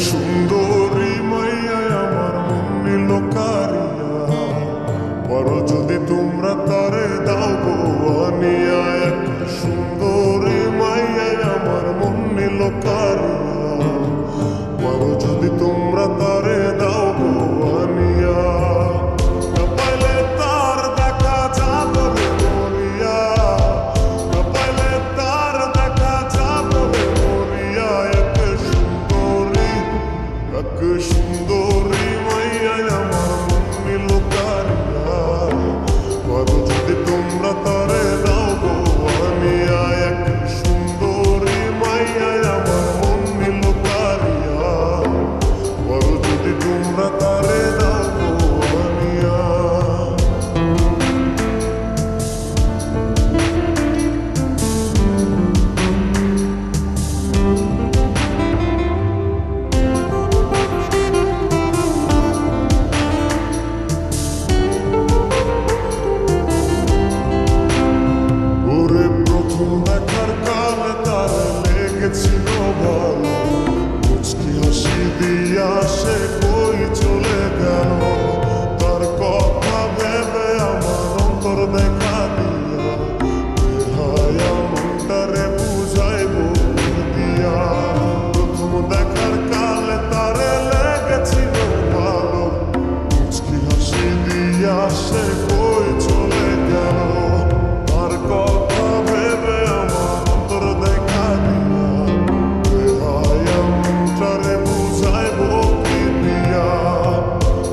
সুন্দরী মাইয়া আমার মন নিল কারিয়া, পরো যদি তোমরা তারে দাও গো আনিয়া। এক সুন্দরী মাইয়া আমার মন নিল কারিয়া, পরো যদি তোমরা তারে দাও গো আনিয়া। না পাইলে তার দেখা যাবো রে মরিয়া, না পাইলে তার দেখা যাবো রে মরিয়া। এক সুন্দরী মাইয়া আমার মন নিল কারিয়া, পরো যদি তোমরা তারে দাও গো আনিয়া। এক সুন্দরী মাইয়া আমার মন নিল কারিয়া, পরো যদি তোমরা তারে দাও গো আনিয়া। দেখার কালে তার লেগেছিল ভালো, মুচকি হাসি দিয়া সে কই চলে গেল। তার কথা ভেবে আমার অন্তর দেখা দিয়া, হায়া মনটারে বুঝাইব দিয়া। প্রথম দেখার কালে তার লেগেছিল ভালো, মুচকি হাসি দিয়া সে কই চলে গেল। তার কথা ভেবে আমার অন্তর দেখা দিয়া, হায়া মনটারে বুঝাইব কি দিয়া।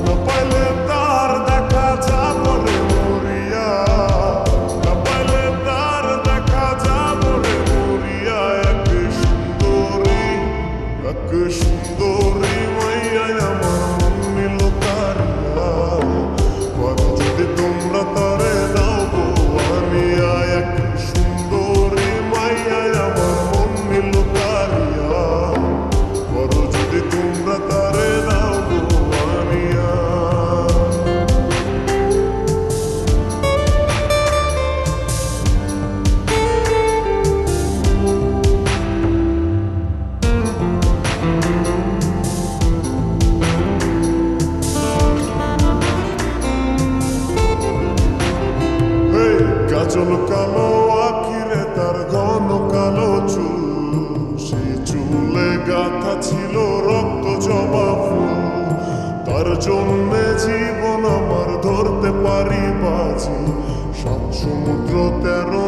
না পাইলে তার দেখা যাবো রে মরিয়া, না পাইলে তার দেখা যাবো রে মরিয়া। এক সুন্দরী মাইয়া আমার মন নিল কারিয়া, পরো যদি তোমরা তারে দাও গো আনিয়া। এক সুন্দরী মাইয়া আমার মন নিল কারিয়া, পরো যদি তোমরা তারে দাও গো আনিয়া। কাজল কালো আখিরে তার ঘন কালো চুল, সেই চুলে গাথা ছিল রক্ত জবা ফুল। তার জন্যে জীবন আমার ধরতে পারি বাজি, 7 সমুদ্র 13